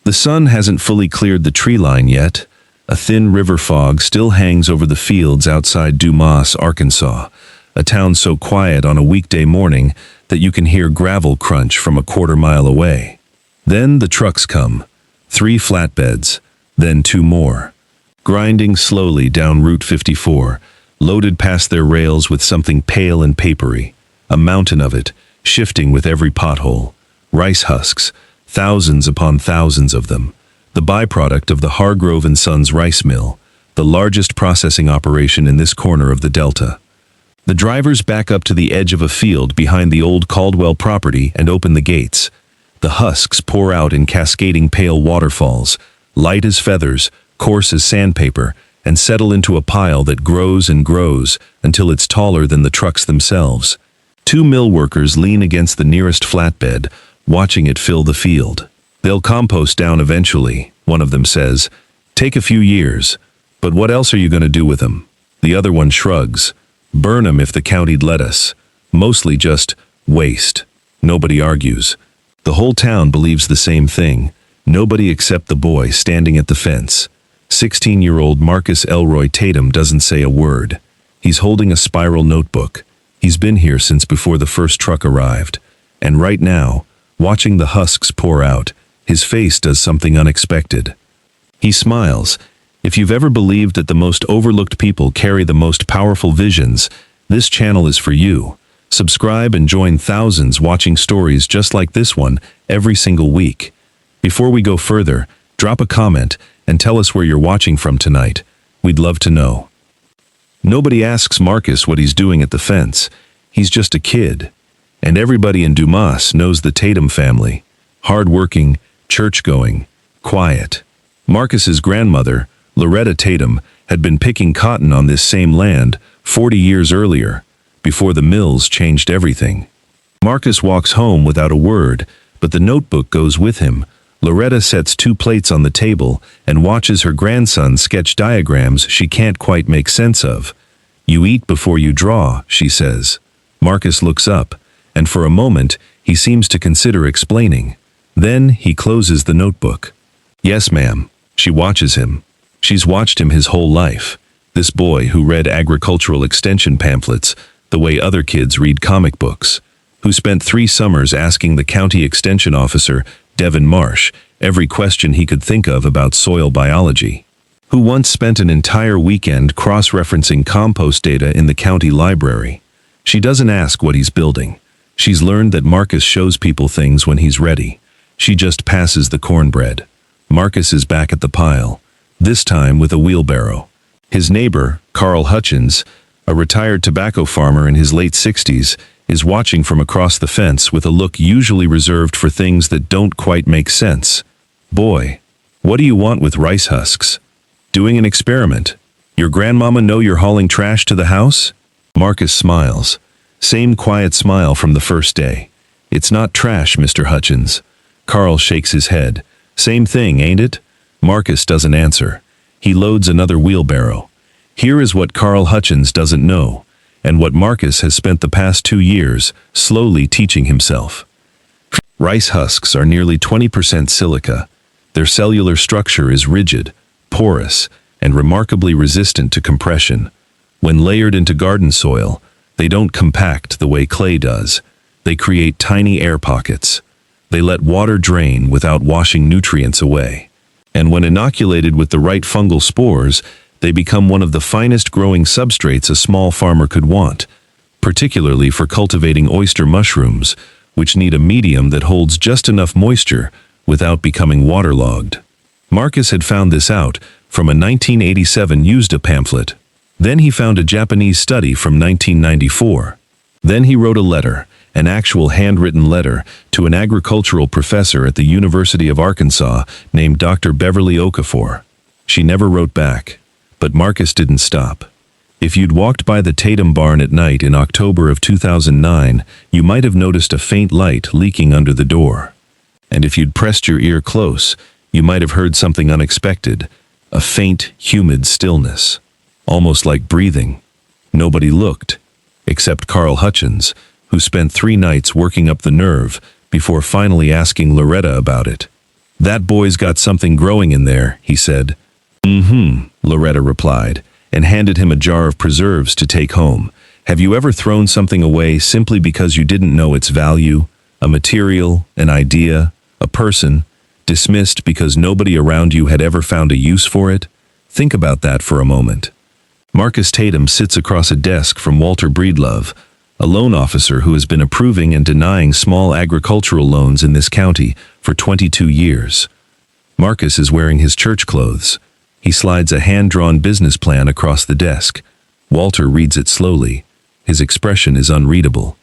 The sun hasn't fully cleared the tree line yet. A thin river fog still hangs over the fields outside Dumas, Arkansas, a town so quiet on a weekday morning that you can hear gravel crunch from a quarter-mile away. Then the trucks come, 3 flatbeds, then 2 more, grinding slowly down Route 54, loaded past their rails with something pale and papery, a mountain of it, shifting with every pothole. Rice husks, thousands upon thousands of them, the byproduct of the Hargrove & Sons rice mill, the largest processing operation in this corner of the Delta. The drivers back up to the edge of a field behind the old Caldwell property and open the gates. The husks pour out in cascading pale waterfalls, light as feathers, coarse as sandpaper, and settle into a pile that grows and grows until it's taller than the trucks themselves. 2 mill workers lean against the nearest flatbed, watching it fill the field. "They'll compost down eventually," one of them says. "Take a few years. But what else are you going to do with them?" The other one shrugs. "Burn 'em if the county'd let us. Mostly just waste." Nobody argues. The whole town believes the same thing. Nobody except the boy standing at the fence. 16-year-old Marcus Elroy Tatum doesn't say a word. He's holding a spiral notebook. He's been here since before the first truck arrived. And right now, watching the husks pour out, his face does something unexpected. He smiles. If you've ever believed that the most overlooked people carry the most powerful visions, this channel is for you. Subscribe and join thousands watching stories just like this one every single week. Before we go further, drop a comment and tell us where you're watching from tonight. We'd love to know. Nobody asks Marcus what he's doing at the fence. He's just a kid. And everybody in Dumas knows the Tatum family. Hard-working, church-going, quiet. Marcus's grandmother, Loretta Tatum, had been picking cotton on this same land 40 years earlier, before the mills changed everything. Marcus walks home without a word, but the notebook goes with him. Loretta sets 2 plates on the table and watches her grandson sketch diagrams she can't quite make sense of. "You eat before you draw," she says. Marcus looks up, and for a moment he seems to consider explaining. Then he closes the notebook. "Yes, ma'am." She watches him. She's watched him his whole life. This boy who read agricultural extension pamphlets the way other kids read comic books, who spent 3 summers asking the county extension officer, Devin Marsh, every question he could think of about soil biology, who once spent an entire weekend cross-referencing compost data in the county library. She doesn't ask what he's building. She's learned that Marcus shows people things when he's ready. She just passes the cornbread. Marcus is back at the pile, this time with a wheelbarrow. His neighbor, Carl Hutchins, a retired tobacco farmer in his late 60s, is watching from across the fence with a look usually reserved for things that don't quite make sense. "Boy, what do you want with rice husks?" "Doing an experiment. Your grandmama know you're hauling trash to the house?" Marcus smiles. Same quiet smile from the first day. "It's not trash, Mr. Hutchins." Carl shakes his head. "Same thing, ain't it?" Marcus doesn't answer. He loads another wheelbarrow. Here is what Carl Hutchins doesn't know, and what Marcus has spent the past 2 years slowly teaching himself. Rice husks are nearly 20% silica. Their cellular structure is rigid, porous, and remarkably resistant to compression. When layered into garden soil, they don't compact the way clay does. They create tiny air pockets. They let water drain without washing nutrients away. And when inoculated with the right fungal spores, they become one of the finest growing substrates a small farmer could want, particularly for cultivating oyster mushrooms, which need a medium that holds just enough moisture without becoming waterlogged. Marcus had found this out from a 1987 USDA pamphlet. Then he found a Japanese study from 1994. Then he wrote a letter, an actual handwritten letter, to an agricultural professor at the University of Arkansas named Dr. Beverly Okafor. She never wrote back. But Marcus didn't stop. If you'd walked by the Tatum barn at night in October of 2009, you might have noticed a faint light leaking under the door. And if you'd pressed your ear close, you might have heard something unexpected, a faint, humid stillness, almost like breathing. Nobody looked, except Carl Hutchins, who spent 3 nights working up the nerve before finally asking Loretta about it. That boy's got something growing in there, he said. Loretta replied, and handed him a jar of preserves to take home. Have you ever thrown something away simply because you didn't know its value? A material, an idea, a person, dismissed because nobody around you had ever found a use for it? Think about that for a moment. Marcus Tatum sits across a desk from Walter Breedlove, a loan officer who has been approving and denying small agricultural loans in this county for 22 years. Marcus is wearing his church clothes. He slides a hand-drawn business plan across the desk. Walter reads it slowly. His expression is unreadable.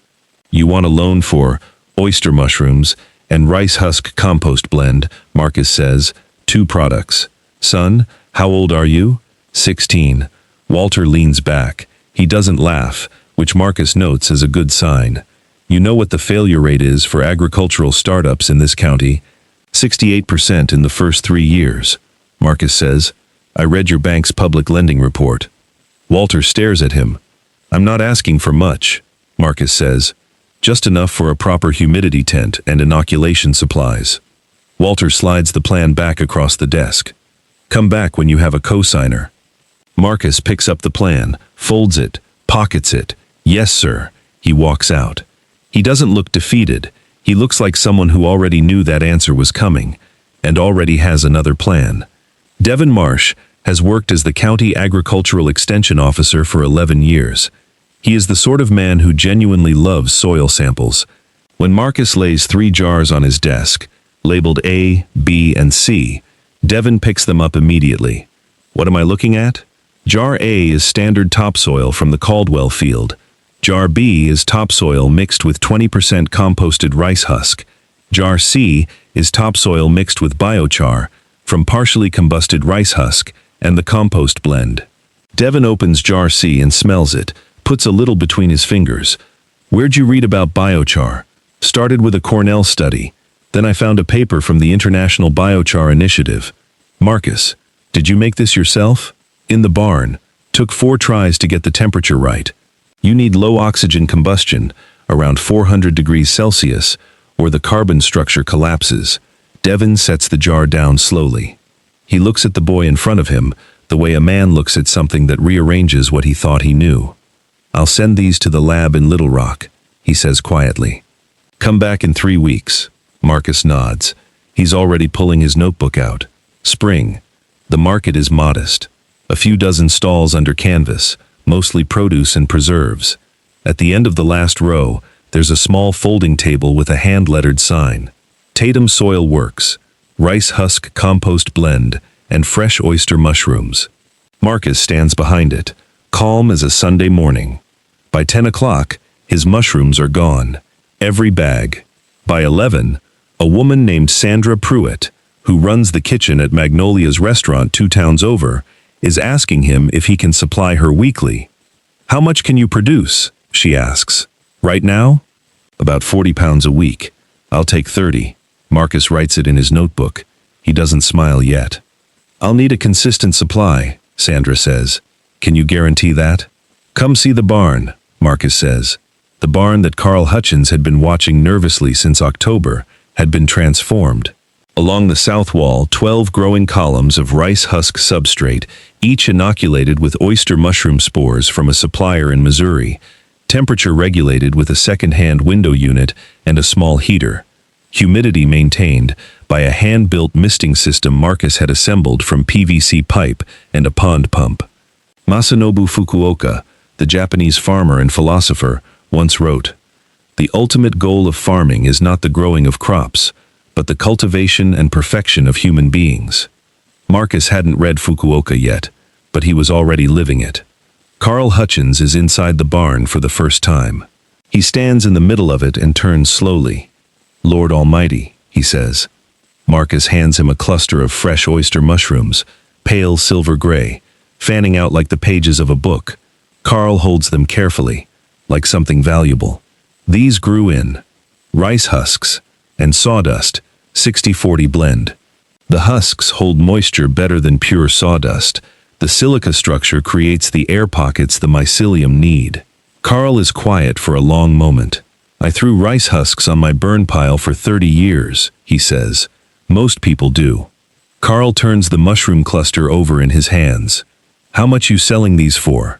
You want a loan for oyster mushrooms and rice husk compost blend, Marcus says. 2 products. Son, how old are you? 16. Walter leans back. He doesn't laugh, which Marcus notes as a good sign. You know what the failure rate is for agricultural startups in this county? 68% in the first 3 years. Marcus says, I read your bank's public lending report. Walter stares at him. I'm not asking for much, Marcus says. Just enough for a proper humidity tent and inoculation supplies. Walter slides the plan back across the desk. Come back when you have a cosigner. Marcus picks up the plan, folds it, pockets it. Yes, sir. He walks out. He doesn't look defeated. He looks like someone who already knew that answer was coming, and already has another plan. Devin Marsh has worked as the County Agricultural Extension Officer for 11 years. He is the sort of man who genuinely loves soil samples. When Marcus lays 3 jars on his desk, labeled A, B, and C, Devin picks them up immediately. What am I looking at? Jar A is standard topsoil from the Caldwell field. Jar B is topsoil mixed with 20% composted rice husk. Jar C is topsoil mixed with biochar from partially combusted rice husk and the compost blend. Devin opens jar C and smells it, puts a little between his fingers. Where'd you read about biochar? Started with a Cornell study. Then I found a paper from the International Biochar Initiative. Marcus, did you make this yourself? In the barn. Took 4 tries to get the temperature right. You need low oxygen combustion, around 400 degrees Celsius, or the carbon structure collapses. Devin sets the jar down slowly. He looks at the boy in front of him, the way a man looks at something that rearranges what he thought he knew. I'll send these to the lab in Little Rock, he says quietly. Come back in 3 weeks. Marcus nods. He's already pulling his notebook out. Spring. The market is modest. A few dozen stalls under canvas, mostly produce and preserves. At the end of the last row, there's a small folding table with a hand-lettered sign. Tatum Soil Works, rice husk compost blend, and fresh oyster mushrooms. Marcus stands behind it, calm as a Sunday morning. By 10 o'clock, his mushrooms are gone. Every bag. By 11, a woman named Sandra Pruitt, who runs the kitchen at Magnolia's restaurant 2 towns over, is asking him if he can supply her weekly. How much can you produce? She asks. Right now? About 40 pounds a week. I'll take 30. Marcus writes it in his notebook. He doesn't smile yet. I'll need a consistent supply, Sandra says. Can you guarantee that? Come see the barn, Marcus says. The barn that Carl Hutchins had been watching nervously since October had been transformed. Along the south wall, 12 growing columns of rice husk substrate, each inoculated with oyster mushroom spores from a supplier in Missouri, temperature regulated with a second-hand window unit and a small heater, humidity maintained by a hand-built misting system Marcus had assembled from PVC pipe and a pond pump. Masanobu Fukuoka, the Japanese farmer and philosopher, once wrote, "The ultimate goal of farming is not the growing of crops, but the cultivation and perfection of human beings." Marcus hadn't read Fukuoka yet, but he was already living it. Carl Hutchins is inside the barn for the first time. He stands in the middle of it and turns slowly. "Lord Almighty," he says. Marcus hands him a cluster of fresh oyster mushrooms, pale silver gray, fanning out like the pages of a book. Carl holds them carefully, like something valuable. These grew in rice husks and sawdust, 60-40 blend. The husks hold moisture better than pure sawdust. The silica structure creates the air pockets the mycelium need. Carl is quiet for a long moment. "I threw rice husks on my burn pile for 30 years, he says. Most people do. Carl turns the mushroom cluster over in his hands. How much you selling these for?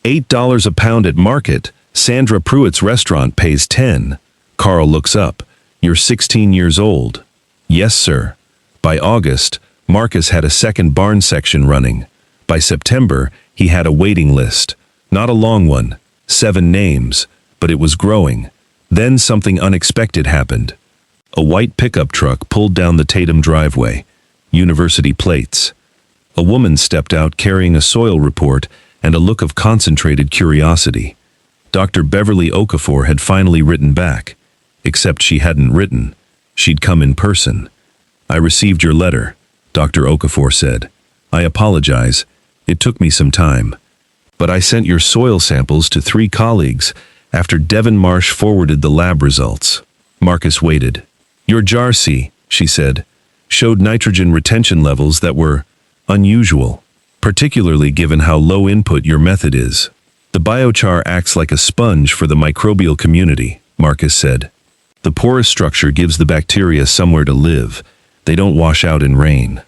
$8 a pound at market. Sandra Pruitt's restaurant pays 10. Carl looks up. You're 16 years old. Yes, sir. By August, Marcus had a second barn section running. By September, he had a waiting list. Not a long one, 7 names, but it was growing. Then something unexpected happened. A white pickup truck pulled down the Tatum driveway. University plates. A woman stepped out carrying a soil report and a look of concentrated curiosity. Dr. Beverly Okafor had finally written back. Except she hadn't written. She'd come in person. I received your letter, Dr. Okafor said. I apologize. It took me some time. But I sent your soil samples to 3 colleagues after Devon Marsh forwarded the lab results. Marcus waited. Your JARC, she said, showed nitrogen retention levels that were unusual, particularly given how low input your method is. The biochar acts like a sponge for the microbial community, Marcus said. The porous structure gives the bacteria somewhere to live. They don't wash out in rain.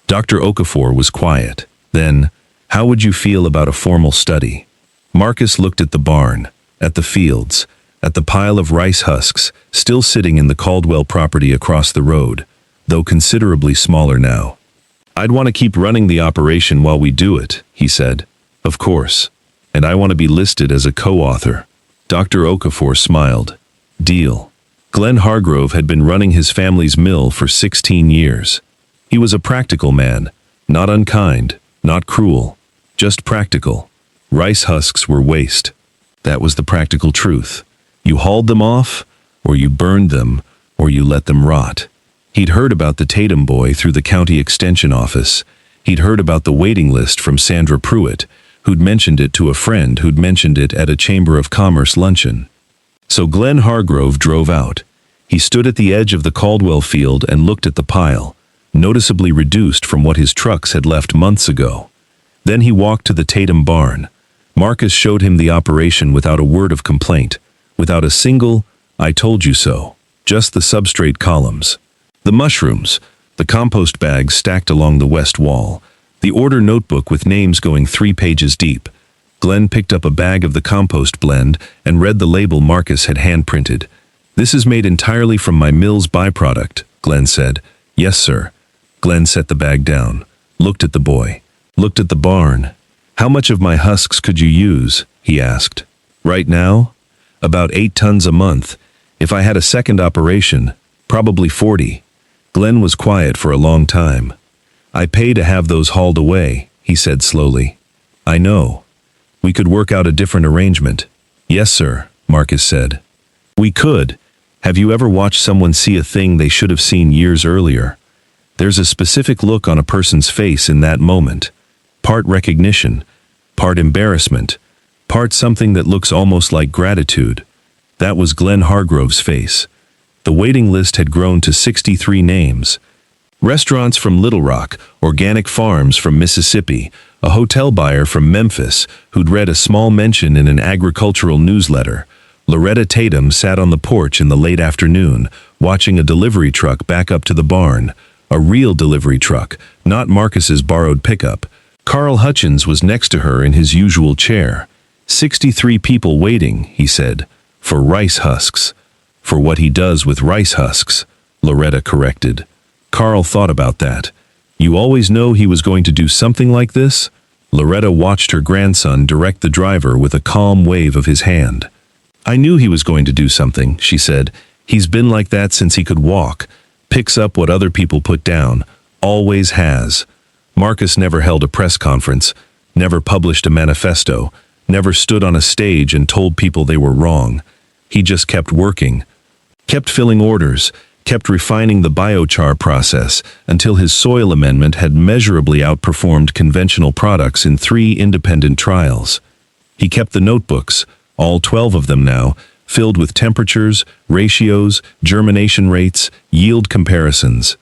Dr. Okafor was quiet. Then, how would you feel about a formal study? Marcus looked at the barn, at the fields, at the pile of rice husks still sitting in the Caldwell property across the road, though considerably smaller now. I'd want to keep running the operation while we do it, he said. Of course. And I want to be listed as a co-author. Dr. Okafor smiled. Deal. Glenn Hargrove had been running his family's mill for 16 years. He was a practical man, not unkind, not cruel, just practical. Rice husks were waste. That was the practical truth. You hauled them off, or you burned them, or you let them rot. He'd heard about the Tatum boy through the county extension office. He'd heard about the waiting list from Sandra Pruitt, who'd mentioned it to a friend who'd mentioned it at a Chamber of Commerce luncheon. So Glenn Hargrove drove out. He stood at the edge of the Caldwell field and looked at the pile, noticeably reduced from what his trucks had left months ago. Then he walked to the Tatum barn. Marcus showed him the operation without a word of complaint, without a single, I told you so, just the substrate columns. The mushrooms, the compost bags stacked along the west wall, the order notebook with names going 3 pages deep. Glenn picked up a bag of the compost blend and read the label Marcus had hand-printed. This is made entirely from my mill's byproduct, Glenn said. Yes, sir. Glenn set the bag down, looked at the boy, looked at the barn. How much of my husks could you use? He asked. Right now? About 8 tons a month. If I had a second operation, probably 40. Glenn was quiet for a long time. I pay to have those hauled away, he said slowly. I know. We could work out a different arrangement. Yes, sir, Marcus said. We could. Have you ever watched someone see a thing they should have seen years earlier? There's a specific look on a person's face in that moment. Part recognition, part embarrassment, part something that looks almost like gratitude. That was Glenn Hargrove's face. The waiting list had grown to 63 names. Restaurants from Little Rock, organic farms from Mississippi, a hotel buyer from Memphis who'd read a small mention in an agricultural newsletter. Loretta Tatum sat on the porch in the late afternoon, watching a delivery truck back up to the barn. A real delivery truck, not Marcus's borrowed pickup. Carl Hutchins was next to her in his usual chair. 63 people waiting, he said, for rice husks. For what he does with rice husks, Loretta corrected. Carl thought about that. You always know he was going to do something like this? Loretta watched her grandson direct the driver with a calm wave of his hand. I knew he was going to do something, she said. He's been like that since he could walk. Picks up what other people put down. Always has. Marcus never held a press conference, never published a manifesto, never stood on a stage and told people they were wrong. He just kept working, kept filling orders, kept refining the biochar process until his soil amendment had measurably outperformed conventional products in 3 independent trials. He kept the notebooks, all 12 of them now, filled with temperatures, ratios, germination rates, yield comparisons.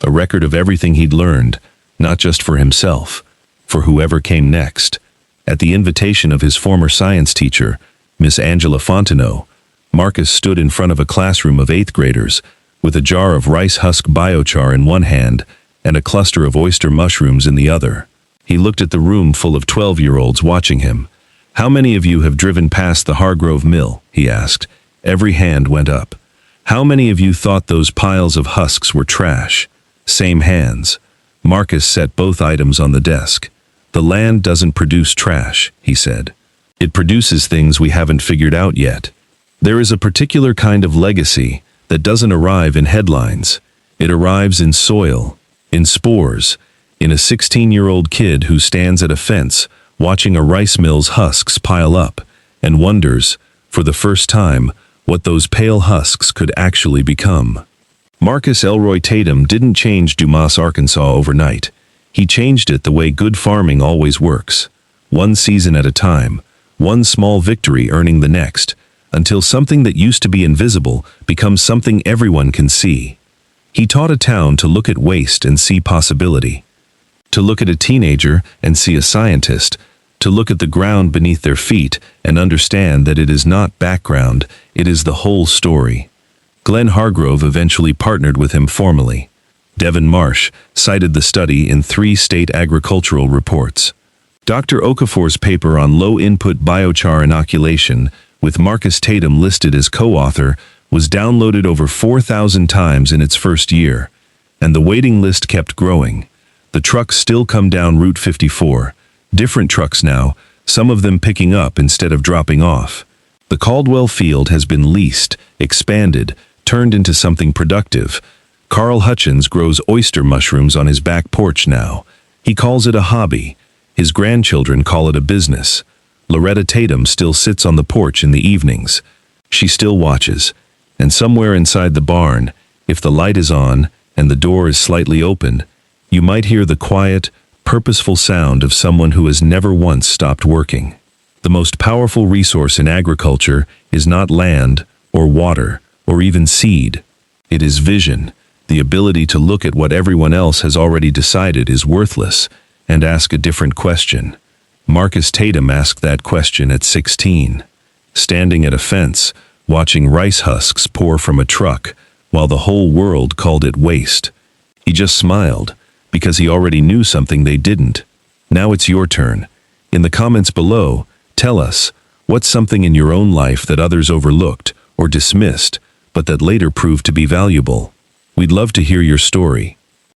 A record of everything he'd learned, not just for himself, for whoever came next. At the invitation of his former science teacher, Miss Angela Fontenot, Marcus stood in front of a classroom of 8th graders, with a jar of rice husk biochar in one hand and a cluster of oyster mushrooms in the other. He looked at the room full of 12-year-olds watching him. "How many of you have driven past the Hargrove Mill?" he asked. Every hand went up. "How many of you thought those piles of husks were trash?" Same hands. Marcus set both items on the desk. "The land doesn't produce trash," he said. "It produces things we haven't figured out yet. There is a particular kind of legacy that doesn't arrive in headlines. It arrives in soil, in spores, in a 16-year-old kid who stands at a fence watching a rice mill's husks pile up and wonders, for the first time, what those pale husks could actually become." Marcus Elroy Tatum didn't change Dumas, Arkansas overnight. He changed it the way good farming always works. One season at a time, one small victory earning the next, until something that used to be invisible becomes something everyone can see. He taught a town to look at waste and see possibility, to look at a teenager and see a scientist, to look at the ground beneath their feet and understand that it is not background, it is the whole story. Glenn Hargrove eventually partnered with him formally. Devin Marsh cited the study in 3 state agricultural reports. Dr. Okafor's paper on low-input biochar inoculation, with Marcus Tatum listed as co-author, was downloaded over 4,000 times in its first year, and the waiting list kept growing. The trucks still come down Route 54, different trucks now, some of them picking up instead of dropping off. The Caldwell field has been leased, expanded, turned into something productive. Carl Hutchins grows oyster mushrooms on his back porch now. He calls it a hobby. His grandchildren call it a business. Loretta Tatum still sits on the porch in the evenings. She still watches, and somewhere inside the barn, if the light is on and the door is slightly open, you might hear the quiet, purposeful sound of someone who has never once stopped working. The most powerful resource in agriculture is not land or water or even seed. It is vision, the ability to look at what everyone else has already decided is worthless and ask a different question. Marcus Tatum asked that question at 16, standing at a fence, watching rice husks pour from a truck, while the whole world called it waste. He just smiled, because he already knew something they didn't. Now it's your turn. In the comments below, tell us, what's something in your own life that others overlooked or dismissed, but that later proved to be valuable? We'd love to hear your story.